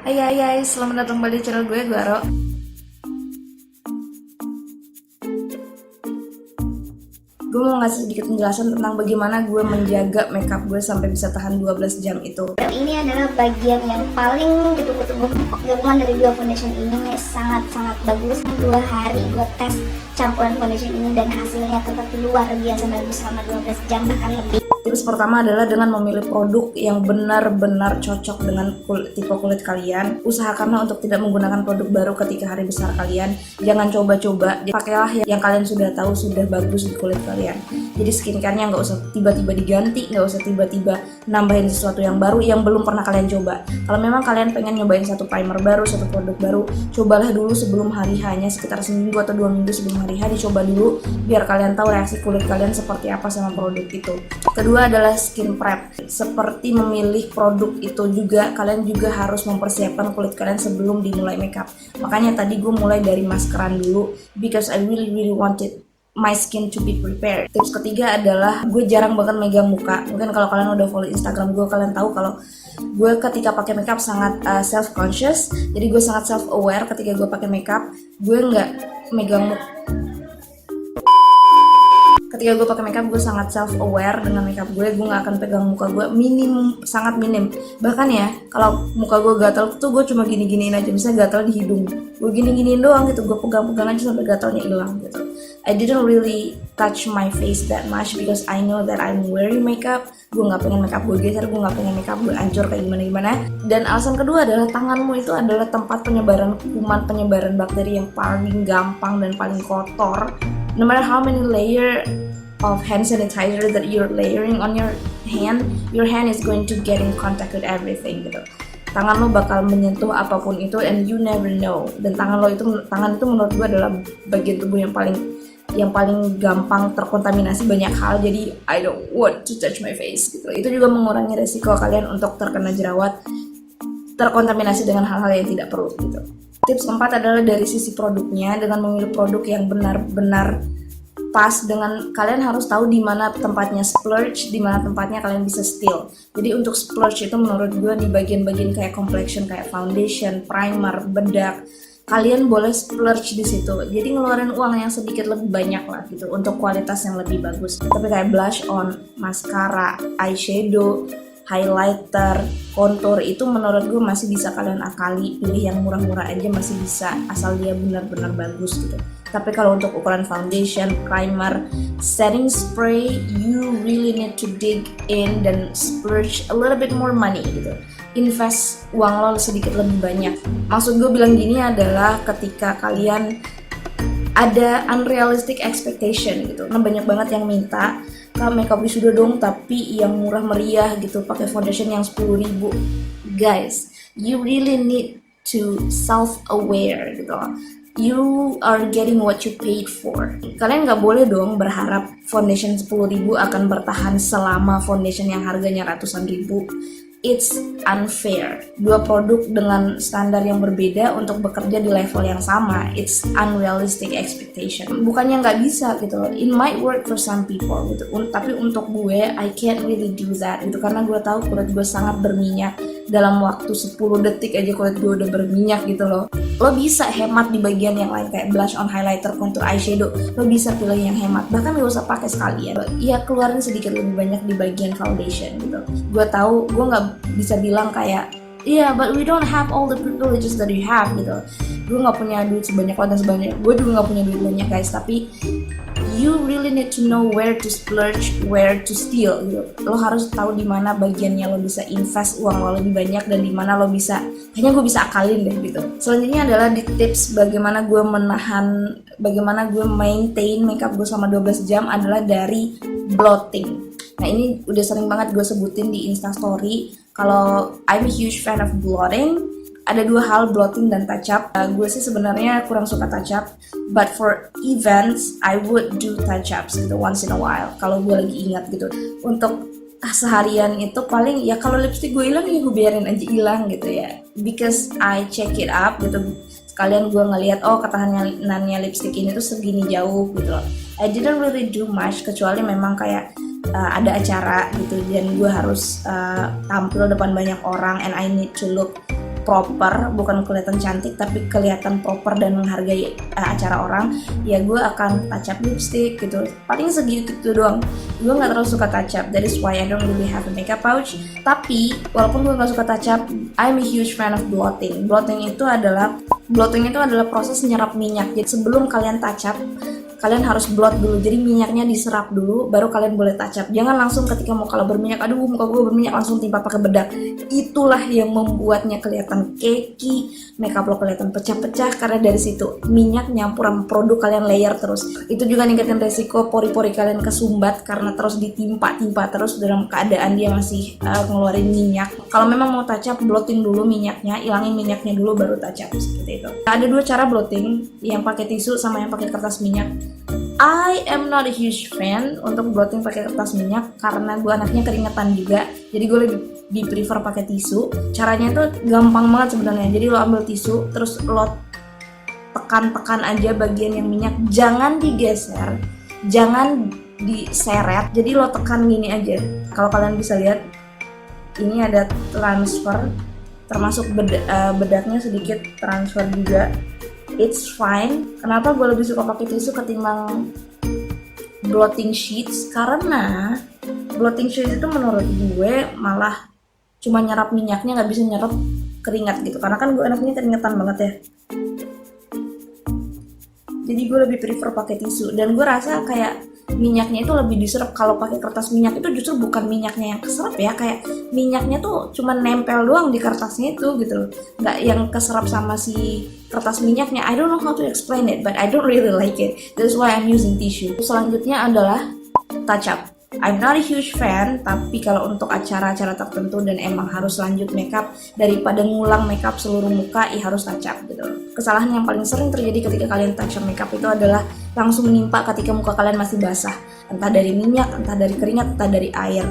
Hai guys, selamat datang kembali di channel gue Aro. Gue mau ngasih sedikit penjelasan tentang bagaimana gue menjaga makeup gue sampai bisa tahan 12 jam itu. Dan ini adalah bagian yang paling ditunggu-tunggu. Gabungan dari dua foundation ini sangat-sangat bagus. 2 hari gue tes campuran foundation ini dan hasilnya tetap luar biasa bagus selama 12 jam bahkan lebih. Tips pertama adalah dengan memilih produk yang benar-benar cocok dengan tipe kulit kalian. Usahakanlah untuk tidak menggunakan produk baru ketika hari besar kalian. Jangan coba-coba, pakailah yang kalian sudah tahu sudah bagus di kulit kalian. Jadi skincare-nya nggak usah tiba-tiba diganti, nggak usah tiba-tiba nambahin sesuatu yang baru yang belum pernah kalian coba. Kalau memang kalian pengen nyobain satu primer baru, satu produk baru, cobalah dulu sebelum hari hanya sekitar seminggu atau 2 minggu sebelum hari H, dicoba dulu biar kalian tahu reaksi kulit kalian seperti apa sama produk itu. Kedua adalah skin prep. Seperti memilih produk itu juga, kalian juga harus mempersiapkan kulit kalian sebelum dimulai makeup. Makanya tadi gue mulai dari maskeran dulu because I really wanted my skin to be prepared. Tips ketiga adalah gue jarang banget megang muka. Mungkin kalau kalian udah follow Instagram gue, kalian tahu kalau gue ketika pakai makeup sangat self conscious. Jadi gue sangat self aware ketika gue pakai makeup. Gue nggak megang muka. Ketika gue pakai makeup, gue sangat self aware dengan makeup gue nggak akan pegang muka gue, sangat minim. Bahkan ya, kalau muka gue gatal tuh gue cuma gini-giniin aja, misalnya gatal di hidung, gue gini-giniin doang gitu, gue pegang-pegang aja sampai gatalnya hilang gitu. I didn't really touch my face that much because I know that I'm wearing makeup. Gue nggak pengen makeup gue geser, gue nggak pengen makeup gue hancur kayak gimana. Dan alasan kedua adalah tanganmu itu adalah tempat penyebaran kuman, penyebaran bakteri yang paling gampang dan paling kotor. No matter how many layer of hand sanitizer that you're layering on your hand is going to get in contact with everything gitu. Tangan lo bakal menyentuh apapun itu and you never know. Dan tangan itu menurut gue adalah bagian tubuh yang paling gampang terkontaminasi banyak hal. Jadi I don't want to touch my face gitu. Itu juga mengurangi resiko kalian untuk terkena jerawat, terkontaminasi dengan hal-hal yang tidak perlu gitu. Tips keempat adalah dari sisi produknya, dengan memilih produk yang benar-benar pas dengan kalian harus tahu di mana tempatnya splurge, di mana tempatnya kalian bisa steal. Jadi untuk splurge itu menurut gue di bagian-bagian kayak complexion, kayak foundation, primer, bedak, kalian boleh splurge di situ. Jadi ngeluarin uang yang sedikit lebih banyak lah gitu untuk kualitas yang lebih bagus. Tapi kayak blush on, mascara, eyeshadow, highlighter, contour itu menurut gue masih bisa kalian akali, pilih yang murah-murah aja masih bisa asal dia benar-benar bagus gitu. Tapi kalau untuk ukuran foundation, primer, setting spray, you really need to dig in dan splurge a little bit more money gitu. Invest uang lo sedikit lebih banyak. Maksud gue bilang gini adalah ketika kalian ada unrealistic expectation gitu. Nah, banyak banget yang minta makeup wisuda dong tapi yang murah meriah gitu, pakai foundation yang 10.000. Guys, you really need to self aware gitu. You are getting what you paid for. Kalian nggak boleh dong berharap foundation 10.000 akan bertahan selama foundation yang harganya ratusan ribu. It's unfair. Dua produk dengan standar yang berbeda untuk bekerja di level yang sama. It's unrealistic expectation. Bukannya nggak bisa gitu. It might work for some people gitu. Tapi untuk gue, I can't really do that gitu. Karena gue tahu kulit gue sangat berminyak. Dalam waktu 10 detik aja kulit gue udah berminyak gitu loh. Lo bisa hemat di bagian yang lain kayak blush on, highlighter, contour, eyeshadow. Lo bisa pilih yang hemat. Bahkan gak usah pakai sekalian. Ya keluarin sedikit lebih banyak di bagian foundation gitu. Gue tahu gue nggak bisa bilang kayak yeah, but we don't have all the privileges that you have gitu. Gue nggak punya duit sebanyak lo dan sebanyak gue juga nggak punya duit banyak guys. Tapi you really need to know where to splurge, where to steal gitu. Lo harus tahu di mana bagiannya lo bisa invest uang lo lebih banyak dan di mana lo bisa, kayaknya gue bisa akalin deh gitu. Selanjutnya adalah di tips bagaimana gue maintain makeup gue selama 12 jam adalah dari blotting. Nah ini udah sering banget gue sebutin di Instastory. Kalau I'm a huge fan of blotting, ada 2 hal, blotting dan touch up. Gue sih sebenarnya kurang suka touch up, but for events I would do touch ups gitu once in a while kalau gue lagi ingat gitu. Untuk seharian itu paling ya kalau lipstick gue hilang ya gue biarin aja hilang gitu ya, because I check it up gitu. Sekalian gue ngeliat ketahanannya lipstick ini tuh segini jauh gitu loh. I didn't really do much kecuali memang kayak ada acara gitu dan gue harus tampil depan banyak orang and I need to look proper, bukan kelihatan cantik tapi kelihatan proper dan menghargai acara orang, ya gue akan touch up lipstick gitu. Paling segitu doang. Gue nggak terlalu suka touch up, that is why I don't really have a makeup pouch. Tapi walaupun gue nggak suka touch up, I'm a huge fan of bloating. Bloating itu adalah proses nyerap minyak. Jadi sebelum kalian touch up, kalian harus blot dulu, jadi minyaknya diserap dulu baru kalian boleh touch up. Jangan langsung ketika mau kalau berminyak, aduh muka gue berminyak, langsung timpa pakai bedak. Itulah yang membuatnya kelihatan cakey, makeup lo kelihatan pecah-pecah, karena dari situ minyak nyampur sama produk, kalian layer terus. Itu juga ningkatin resiko pori-pori kalian kesumbat karena terus ditimpa-timpa terus dalam keadaan dia masih ngeluarin minyak. Kalau memang mau touch up, blotting dulu minyaknya, ilangin minyaknya dulu baru touch up, seperti itu. Ada dua cara blotting, yang pakai tisu sama yang pakai kertas minyak. I am not a huge fan untuk blotting pakai kertas minyak karena gue anaknya keringetan juga, jadi gue lebih prefer pakai tisu. Caranya tuh gampang banget sebenarnya. Jadi lo ambil tisu, terus lo tekan-tekan aja bagian yang minyak, jangan digeser, jangan diseret. Jadi lo tekan gini aja. Kalau kalian bisa lihat, ini ada transfer, termasuk bedaknya sedikit transfer juga. It's fine. Kenapa gue lebih suka pakai tisu ketimbang blotting sheets? Karena blotting sheets itu menurut gue malah cuma nyerap minyaknya, nggak bisa nyerap keringat gitu. Karena kan gue anaknya keringetan banget ya. Jadi gue lebih prefer pakai tisu. Dan gue rasa kayak minyaknya itu lebih diserap. Kalau pakai kertas minyak itu justru bukan minyaknya yang keserap ya, kayak minyaknya tuh cuma nempel doang di kertasnya itu gitu loh, nggak yang keserap sama si kertas minyaknya. I don't know how to explain it, but I don't really like it. That's why I'm using tissue. Selanjutnya adalah touch up. I'm not a huge fan, tapi kalau untuk acara-acara tertentu dan emang harus lanjut makeup, daripada ngulang makeup seluruh muka, harus touch up gitu. Kesalahan yang paling sering terjadi ketika kalian touch up makeup itu adalah langsung menimpa ketika muka kalian masih basah, entah dari minyak, entah dari keringat, entah dari air.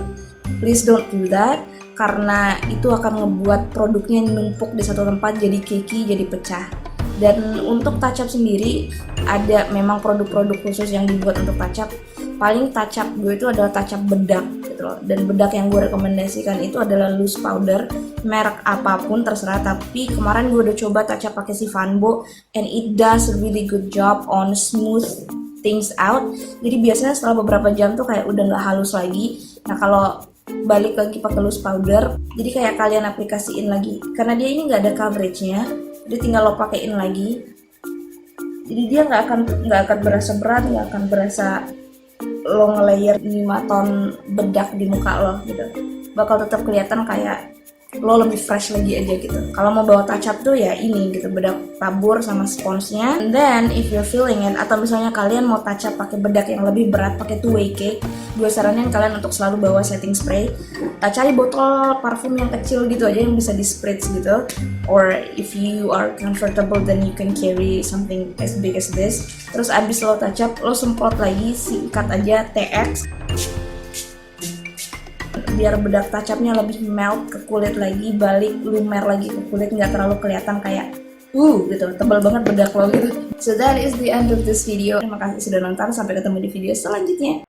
Please don't do that, karena itu akan ngebuat produknya numpuk di satu tempat, jadi cakey, jadi pecah. Dan untuk touch up sendiri, ada memang produk-produk khusus yang dibuat untuk touch up. Paling touch up gue itu adalah touch up bedak gitu loh. Dan bedak yang gue rekomendasikan itu adalah loose powder, merek apapun terserah. Tapi kemarin gue udah coba touch up pakai si Vanbo, and it does a really good job on smooth things out. Jadi biasanya setelah beberapa jam tuh kayak udah nggak halus lagi. Nah kalau balik lagi pakai loose powder, jadi kayak kalian aplikasiin lagi, karena dia ini nggak ada coveragenya, jadi tinggal lo pakein lagi. Jadi dia nggak akan berasa berat, nggak akan berasa lo nge-layer 5 ton bedak di muka lo gitu. Bakal tetap kelihatan kayak lo lebih fresh lagi aja gitu. Kalau mau bawa touch up tuh ya ini gitu, bedak tabur sama sponsnya. And then if you're feeling it, atau misalnya kalian mau touch up pakai bedak yang lebih berat, pakai two-way cake, gue saranin kalian untuk selalu bawa setting spray. Cari botol parfum yang kecil gitu aja yang bisa di spritz gitu. Or if you are comfortable, then you can carry something as big as this. Terus abis lo touch up, lo semprot lagi, singkat aja TX, biar bedak touch up-nya lebih melt ke kulit lagi, balik lumer lagi ke kulit, nggak terlalu kelihatan kayak gitu, tebal banget bedak lo gitu. So that is the end of this video. Terima kasih sudah nonton, sampai ketemu di video selanjutnya.